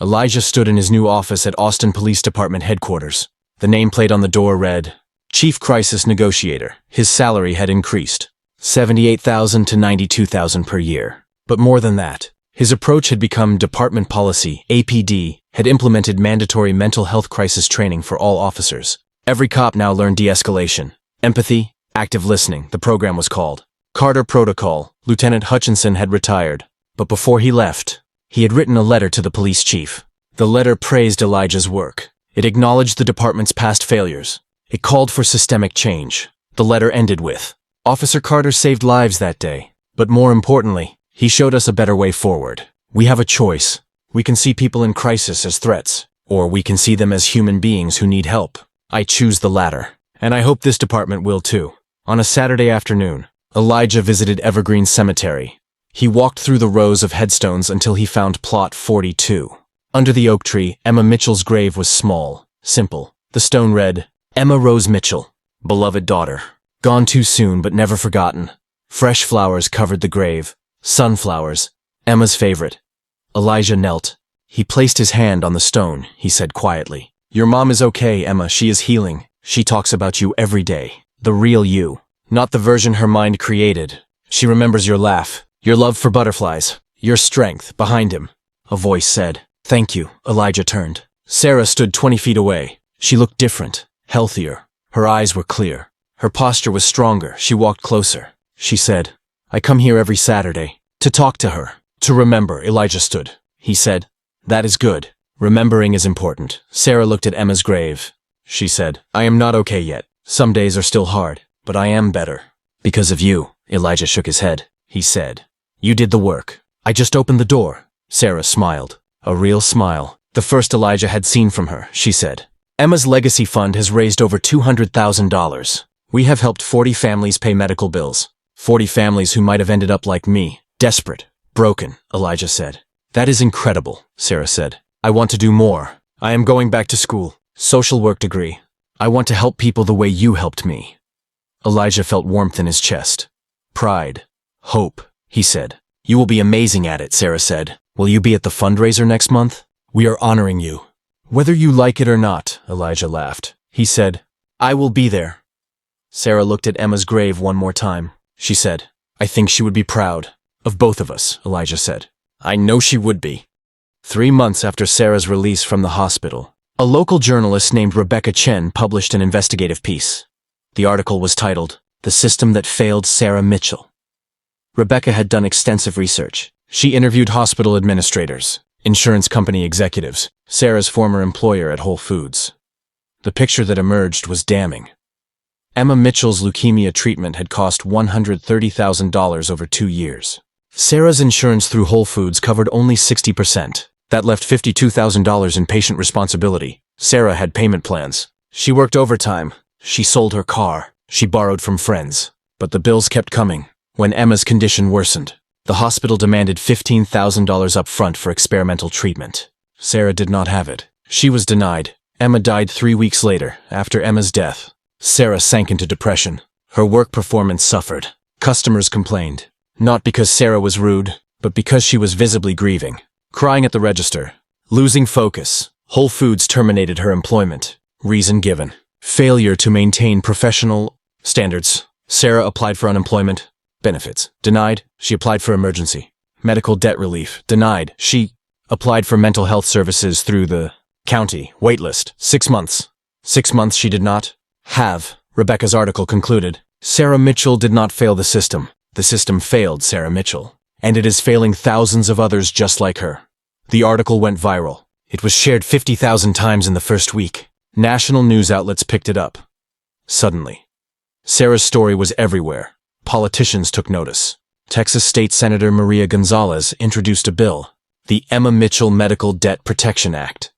Elijah stood in his new office at Austin Police Department headquarters. The nameplate on the door read, Chief Crisis Negotiator. His salary had increased, $78,000 to $92,000 per year. But more than that, his approach had become department policy. APD had implemented mandatory mental health crisis training for all officers. Every cop now learned de-escalation, empathy, active listening, the program was called. Carter Protocol. Lieutenant Hutchinson had retired, but before he left, he had written a letter to the police chief. The letter praised Elijah's work. It acknowledged the department's past failures. It called for systemic change. The letter ended with, Officer Carter saved lives that day, but more importantly, he showed us a better way forward. We have a choice. We can see people in crisis as threats, or we can see them as human beings who need help. I choose the latter, and I hope this department will too. On a Saturday afternoon, Elijah visited Evergreen Cemetery. He walked through the rows of headstones until he found plot 42. Under the oak tree, Emma Mitchell's grave was small, simple. The stone read, Emma Rose Mitchell, beloved daughter. Gone too soon but never forgotten. Fresh flowers covered the grave. Sunflowers, Emma's favorite. Elijah knelt. He placed his hand on the stone. He said quietly, Your mom is okay, Emma. She is healing. She talks about you every day. The real you, not the version her mind created. She remembers your laugh, your love for butterflies, your strength. Behind him, a voice said, Thank you. Elijah turned. Sarah stood 20 feet away. She looked different, healthier. Her eyes were clear. Her posture was stronger. She walked closer. She said, I come here every Saturday to talk to her, to remember. Elijah stood. He said, That is good. Remembering is important. Sarah looked at Emma's grave. She said, I am not okay yet. Some days are still hard, but I am better. Because of you. Elijah shook his head. He said, You did the work. I just opened the door. Sarah smiled. A real smile. The first Elijah had seen from her. She said, Emma's legacy fund has raised over $200,000. We have helped 40 families pay medical bills. 40 families who might have ended up like me, desperate, broken, Elijah said. That is incredible, Sarah said. I want to do more. I am going back to school, social work degree. I want to help people the way you helped me. Elijah felt warmth in his chest. Pride. Hope, he said. You will be amazing at it, Sarah said. Will you be at the fundraiser next month? We are honoring you. Whether you like it or not, Elijah laughed. He said, I will be there. Sarah looked at Emma's grave one more time. She said, I think she would be proud. Of both of us, Elijah said. I know she would be. 3 months after Sarah's release from the hospital, a local journalist named Rebecca Chen published an investigative piece. The article was titled, The System That Failed Sarah Mitchell. Rebecca had done extensive research. She interviewed hospital administrators, insurance company executives, Sarah's former employer at Whole Foods. The picture that emerged was damning. Emma Mitchell's leukemia treatment had cost $130,000 over 2 years. Sarah's insurance through Whole Foods covered only 60%. That left $52,000 in patient responsibility. Sarah had payment plans. She worked overtime. She sold her car. She borrowed from friends. But the bills kept coming. When Emma's condition worsened, the hospital demanded $15,000 up front for experimental treatment. Sarah did not have it. She was denied. Emma died 3 weeks later, after Emma's death. Sarah sank into depression. Her work performance suffered. Customers complained. Not because Sarah was rude, but because she was visibly grieving. Crying at the register. Losing focus. Whole Foods terminated her employment. Reason given. Failure to maintain professional standards. Sarah applied for unemployment benefits. Denied. She applied for emergency medical debt relief. Denied. She applied for mental health services through the county waitlist. 6 months. 6 months she did not have. Rebecca's article concluded. Sarah Mitchell did not fail the system. The system failed Sarah Mitchell. And it is failing thousands of others just like her. The article went viral. It was shared 50,000 times in the first week. National news outlets picked it up. Suddenly, Sarah's story was everywhere. Politicians took notice. Texas State Senator Maria Gonzalez introduced a bill, the Emma Mitchell Medical Debt Protection Act.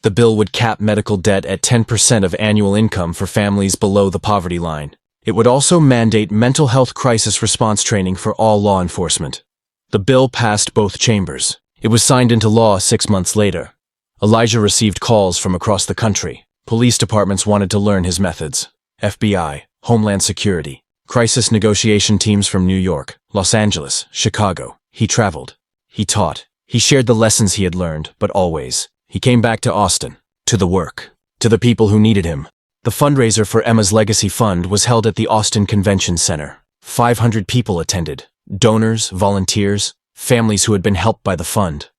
The bill would cap medical debt at 10% of annual income for families below the poverty line. It would also mandate mental health crisis response training for all law enforcement. The bill passed both chambers. It was signed into law 6 months later. Elijah received calls from across the country. Police departments wanted to learn his methods. FBI, Homeland Security, crisis negotiation teams from New York, Los Angeles, Chicago. He traveled. He taught. He shared the lessons he had learned, but always, he came back to Austin, to the work, to the people who needed him. The fundraiser for Emma's Legacy Fund was held at the Austin Convention Center. 500 people attended. Donors, volunteers, families who had been helped by the fund.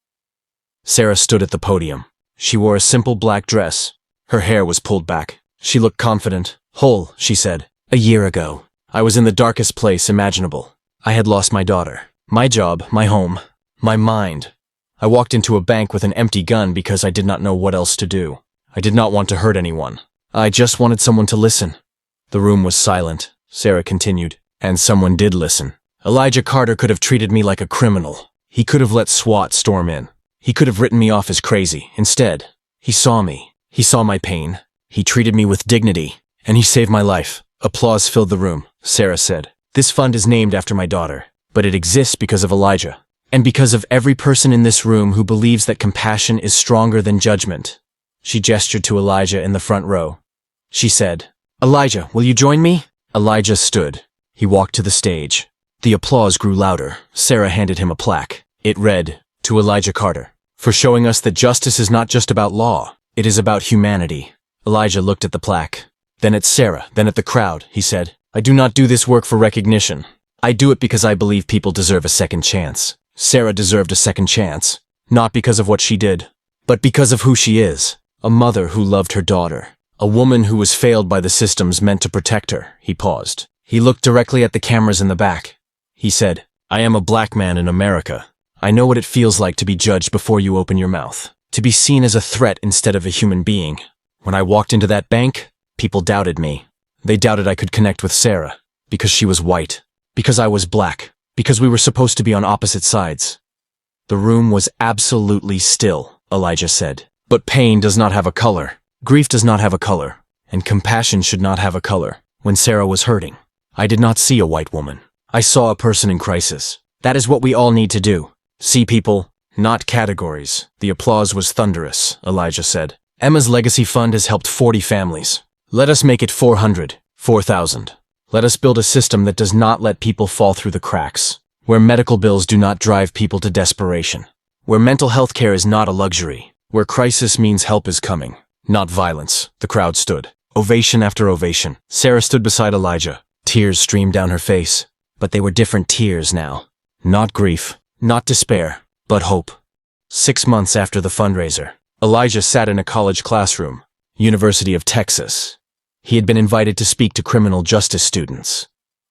Sarah stood at the podium. She wore a simple black dress. Her hair was pulled back. She looked confident. Whole, she said. A year ago, I was in the darkest place imaginable. I had lost my daughter, my job, my home, my mind. I walked into a bank with an empty gun because I did not know what else to do. I did not want to hurt anyone. I just wanted someone to listen. The room was silent. Sarah continued. And someone did listen. Elijah Carter could have treated me like a criminal. He could have let SWAT storm in. He could have written me off as crazy. Instead, he saw me. He saw my pain. He treated me with dignity. And he saved my life. Applause filled the room. Sarah said, This fund is named after my daughter, but it exists because of Elijah. And because of every person in this room who believes that compassion is stronger than judgment. She gestured to Elijah in the front row. She said, Elijah, will you join me? Elijah stood. He walked to the stage. The applause grew louder. Sarah handed him a plaque. It read, To Elijah Carter, for showing us that justice is not just about law, it is about humanity. Elijah looked at the plaque. Then at Sarah, then at the crowd. He said, I do not do this work for recognition. I do it because I believe people deserve a second chance. Sarah deserved a second chance, not because of what she did, but because of who she is. A mother who loved her daughter. A woman who was failed by the systems meant to protect her. He paused. He looked directly at the cameras in the back. He said, I am a black man in America. I know what it feels like to be judged before you open your mouth. To be seen as a threat instead of a human being. When I walked into that bank, people doubted me. They doubted I could connect with Sarah. Because she was white. Because I was black. Because we were supposed to be on opposite sides. The room was absolutely still, Elijah said. But pain does not have a color. Grief does not have a color, and compassion should not have a color. When Sarah was hurting, I did not see a white woman. I saw a person in crisis. That is what we all need to do. See people, not categories. The applause was thunderous, Elijah said. Emma's legacy fund has helped 40 families. Let us make it 400, 4,000. Let us build a system that does not let people fall through the cracks, where medical bills do not drive people to desperation, where mental health care is not a luxury, where crisis means help is coming, not violence. The crowd stood. Ovation after ovation. Sarah stood beside Elijah. Tears streamed down her face, but they were different tears now. Not grief, not despair, but hope. 6 months after the fundraiser, Elijah sat in a college classroom, University of Texas. He had been invited to speak to criminal justice students.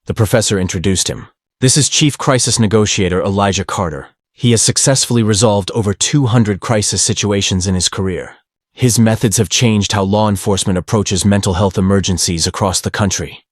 The professor introduced him. This is Chief Crisis Negotiator Elijah Carter. He has successfully resolved over 200 crisis situations in his career. His methods have changed how law enforcement approaches mental health emergencies across the country.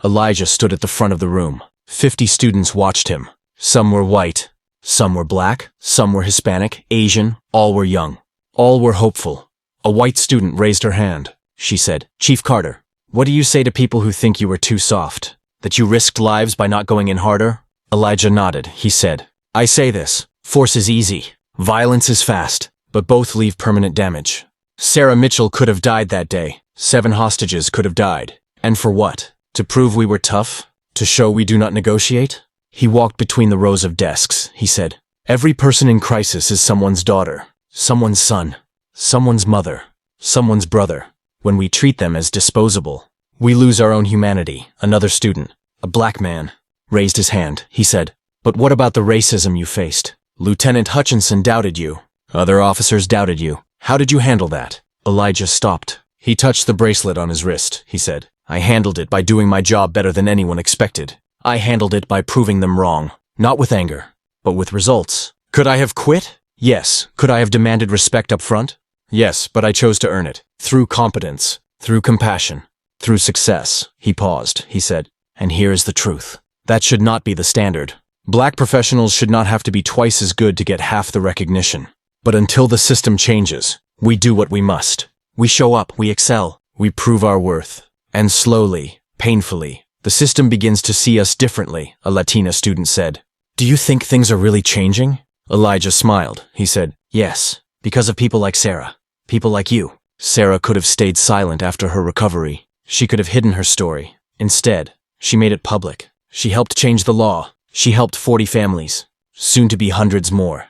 Elijah stood at the front of the room. 50 students watched him. Some were white, some were black, some were Hispanic, Asian, all were young. All were hopeful. A white student raised her hand. She said, "Chief Carter, what do you say to people who think you were too soft? That you risked lives by not going in harder?" Elijah nodded. He said, "I say this. Force is easy. Violence is fast, but both leave permanent damage. Sarah Mitchell could have died that day. 7 hostages could have died. And for what? To prove we were tough? To show we do not negotiate?" He walked between the rows of desks. He said, "Every person in crisis is someone's daughter, someone's son, someone's mother, someone's brother. When we treat them as disposable, we lose our own humanity." Another student, a black man, raised his hand. He said, "But what about the racism you faced? Lieutenant Hutchinson doubted you. Other officers doubted you. How did you handle that?" Elijah stopped. He touched the bracelet on his wrist. He said, "I handled it by doing my job better than anyone expected. I handled it by proving them wrong, not with anger, but with results. Could I have quit? Yes. Could I have demanded respect up front? Yes, but I chose to earn it. Through competence, through compassion, through success." He paused. He said, "And here is the truth. That should not be the standard. Black professionals should not have to be twice as good to get half the recognition. But until the system changes, we do what we must. We show up, we excel, we prove our worth. And slowly, painfully, the system begins to see us differently," a Latina student said. "Do you think things are really changing?" Elijah smiled. He said, "Yes, because of people like Sarah. People like you." Sarah could have stayed silent after her recovery. She could have hidden her story. Instead, she made it public. She helped change the law. She helped 40 families, soon to be hundreds more.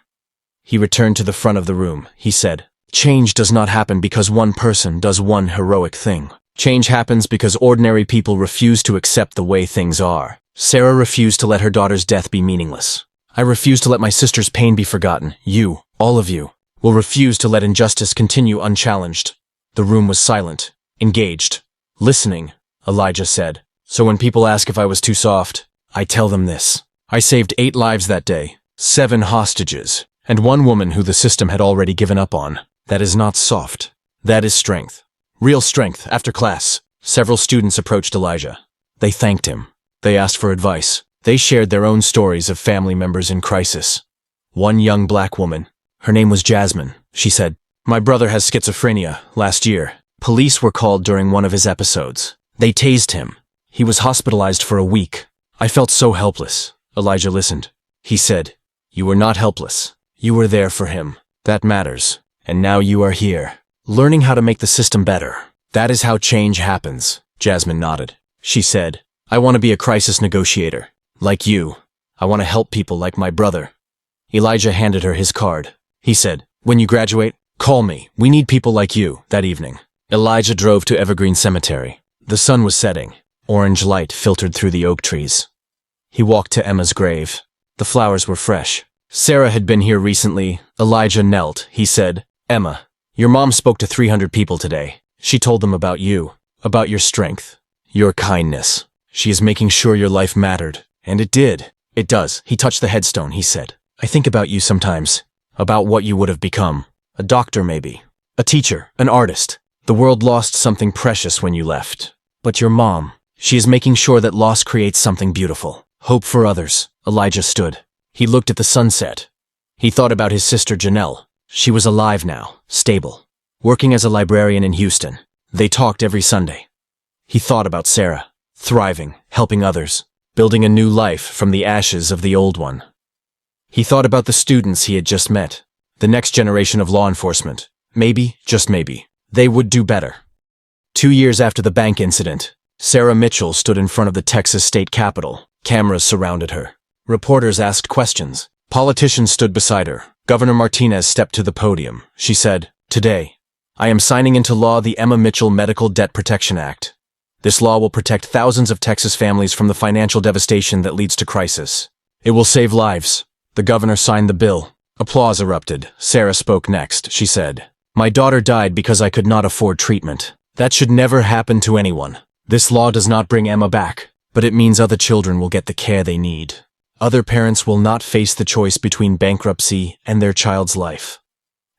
He returned to the front of the room. He said, "Change does not happen because one person does one heroic thing. Change happens because ordinary people refuse to accept the way things are. Sarah refused to let her daughter's death be meaningless. I refuse to let my sister's pain be forgotten. You, all of you, will refuse to let injustice continue unchallenged." The room was silent, engaged, listening, Elijah said. "So when people ask if I was too soft, I tell them this. I saved 8 lives that day, 7 hostages, and 1 woman who the system had already given up on. That is not soft. That is strength. Real strength." After class, several students approached Elijah. They thanked him. They asked for advice. They shared their own stories of family members in crisis. One young black woman, her name was Jasmine, she said, "My brother has schizophrenia. Last year, police were called during one of his episodes. They tased him. He was hospitalized for a week. I felt so helpless." Elijah listened. He said, "You were not helpless. You were there for him. That matters. And now you are here, learning how to make the system better. That is how change happens." Jasmine nodded. She said, "I want to be a crisis negotiator. Like you. I want to help people like my brother." Elijah handed her his card. He said, "When you graduate, call me. We need people like you." That evening, Elijah drove to Evergreen Cemetery. The sun was setting. Orange light filtered through the oak trees. He walked to Emma's grave. The flowers were fresh. Sarah had been here recently. Elijah knelt. He said, "Emma, your mom spoke to 300 people today. She told them about you, about your strength, your kindness. She is making sure your life mattered. And it did. It does." He touched the headstone. He said, "I think about you sometimes, about what you would have become. A doctor maybe, a teacher, an artist. The world lost something precious when you left. But your mom, she is making sure that loss creates something beautiful. Hope for others." Elijah stood. He looked at the sunset. He thought about his sister Janelle. She was alive now, stable. working as a librarian in Houston. They talked every Sunday. He thought about Sarah, thriving, helping others, building a new life from the ashes of the old one. He thought about the students he had just met, the next generation of law enforcement. Maybe, just maybe, they would do better. 2 years after the bank incident, Sarah Mitchell stood in front of the Texas state capitol. Cameras surrounded her. Reporters asked questions. Politicians stood beside her. Governor Martinez stepped to the podium. She said, "Today, I am signing into law the Emma Mitchell Medical Debt Protection Act. This law will protect thousands of Texas families from the financial devastation that leads to crisis. It will save lives." The governor signed the bill. Applause erupted. Sarah spoke next. She said, "My daughter died because I could not afford treatment. That should never happen to anyone. This law does not bring Emma back, but it means other children will get the care they need. Other parents will not face the choice between bankruptcy and their child's life."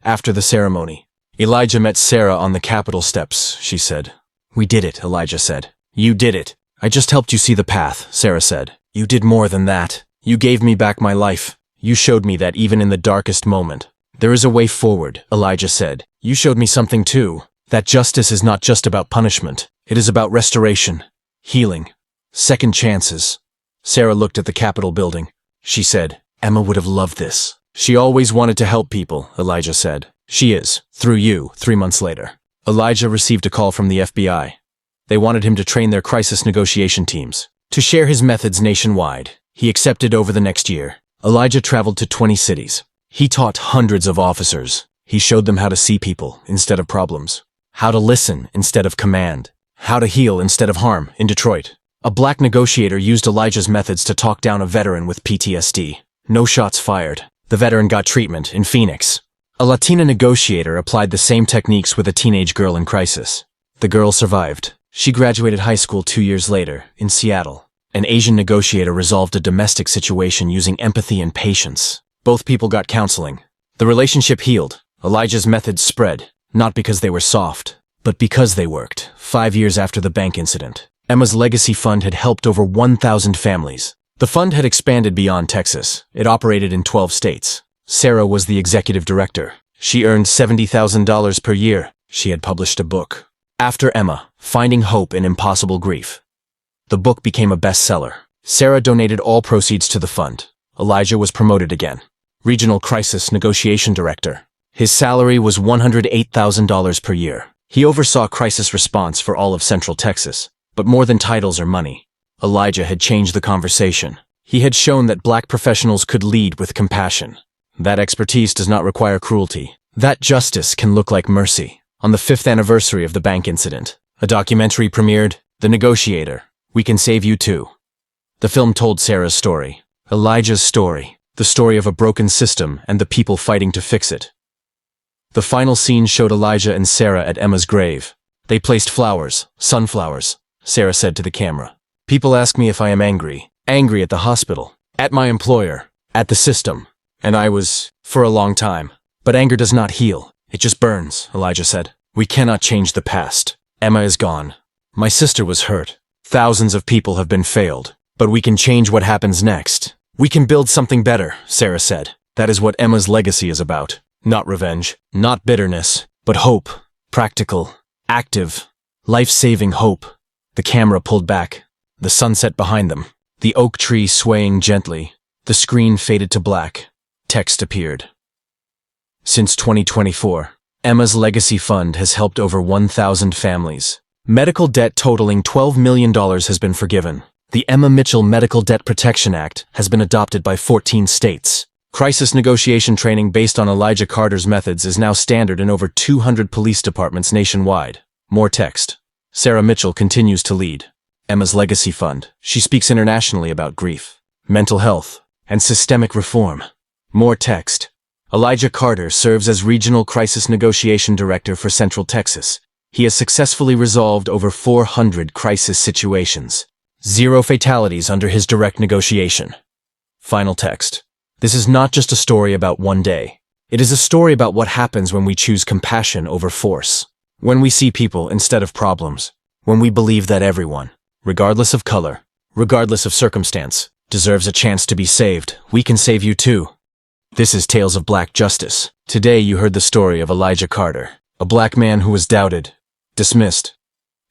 After the ceremony, Elijah met Sarah on the Capitol steps. She said, "We did it," Elijah said. "You did it. I just helped you see the path," Sarah said. "You did more than that. You gave me back my life. You showed me that even in the darkest moment, there is a way forward," Elijah said. "You showed me something too, that justice is not just about punishment. It is about restoration, healing, second chances." Sarah looked at the Capitol building. She said, "Emma would have loved this. She always wanted to help people," Elijah said. "She is, through you." 3 months later, Elijah received a call from the FBI. They wanted him to train their crisis negotiation teams, to share his methods nationwide. He accepted. Over the next year, Elijah traveled to 20 cities. He taught hundreds of officers. He showed them how to see people instead of problems, how to listen instead of command, how to heal instead of harm. In Detroit, a black negotiator used Elijah's methods to talk down a veteran with PTSD. No shots fired. The veteran got treatment. In Phoenix, a Latina negotiator applied the same techniques with a teenage girl in crisis. The girl survived. She graduated high school 2 years later. In Seattle, an Asian negotiator resolved a domestic situation using empathy and patience. Both people got counseling. The relationship healed. Elijah's methods spread, not because they were soft, but because they worked. 5 years after the bank incident, Emma's legacy fund had helped over 1,000 families. The fund had expanded beyond Texas. It operated in 12 states. Sarah was the executive director. She earned $70,000 per year. She had published a book. After Emma, Finding Hope in Impossible Grief. The book became a bestseller. Sarah donated all proceeds to the fund. Elijah was promoted again. Regional Crisis Negotiation Director. His salary was $108,000 per year. He oversaw crisis response for all of Central Texas. But more than titles or money, Elijah had changed the conversation. He had shown that black professionals could lead with compassion. That expertise does not require cruelty. That justice can look like mercy. On the 5th anniversary of the bank incident, a documentary premiered, The Negotiator. We Can Save You Too. The film told Sarah's story, Elijah's story, the story of a broken system and the people fighting to fix it. The final scene showed Elijah and Sarah at Emma's grave. They placed flowers, sunflowers, Sarah said to the camera. "People ask me if I am angry at the hospital, at my employer, at the system. And I was, for a long time. But anger does not heal. It just burns," Elijah said. "We cannot change the past. Emma is gone. My sister was hurt. Thousands of people have been failed. But we can change what happens next. We can build something better," Sarah said. "That is what Emma's legacy is about. Not revenge, not bitterness, but hope. Practical, active, life-saving hope." The camera pulled back. The sunset behind them. The oak tree swaying gently. The screen faded to black. Text appeared. Since 2024, Emma's Legacy Fund has helped over 1,000 families. Medical debt totaling $12 million has been forgiven. The Emma Mitchell Medical Debt Protection Act has been adopted by 14 states. Crisis negotiation training based on Elijah Carter's methods is now standard in over 200 police departments nationwide. More text. Sarah Mitchell continues to lead Emma's Legacy Fund. She speaks internationally about grief, mental health, and systemic reform. More text. Elijah Carter serves as Regional Crisis Negotiation Director for Central Texas. He has successfully resolved over 400 crisis situations. 0 fatalities under his direct negotiation. Final text. This is not just a story about one day. It is a story about what happens when we choose compassion over force. When we see people instead of problems. When we believe that everyone, regardless of color, regardless of circumstance, deserves a chance to be saved. We can save you too. This is Tales of Black Justice. Today you heard the story of Elijah Carter, A black man who was doubted, dismissed,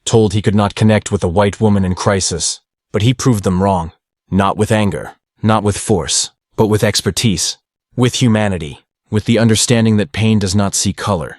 told he could not connect with a white woman in crisis. But he proved them wrong. Not with anger, not with force, but with expertise, with humanity, with the understanding that pain does not see color.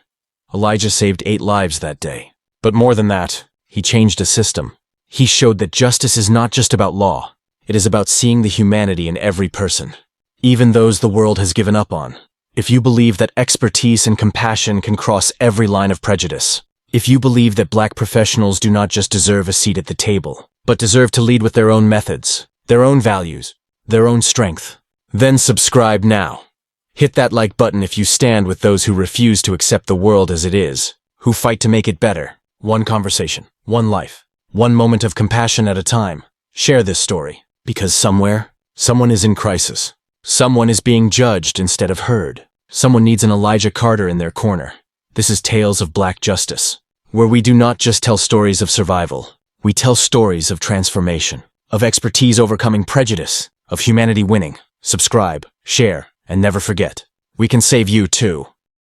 Elijah saved 8 lives that day. But more than that, he changed a system. He showed that justice is not just about law. It is about seeing the humanity in every person, even those the world has given up on. If you believe that expertise and compassion can cross every line of prejudice, if you believe that black professionals do not just deserve a seat at the table, but deserve to lead with their own methods, their own values, their own strength, then subscribe now. Hit that like button if you stand with those who refuse to accept the world as it is, who fight to make it better. One conversation, one life, one moment of compassion at a time. Share this story, because somewhere, someone is in crisis. Someone is being judged instead of heard. Someone needs an Elijah Carter in their corner. This is Tales of Black Justice, where we do not just tell stories of survival. We tell stories of transformation, of expertise overcoming prejudice, of humanity winning. Subscribe, share, and never forget, we can save you too.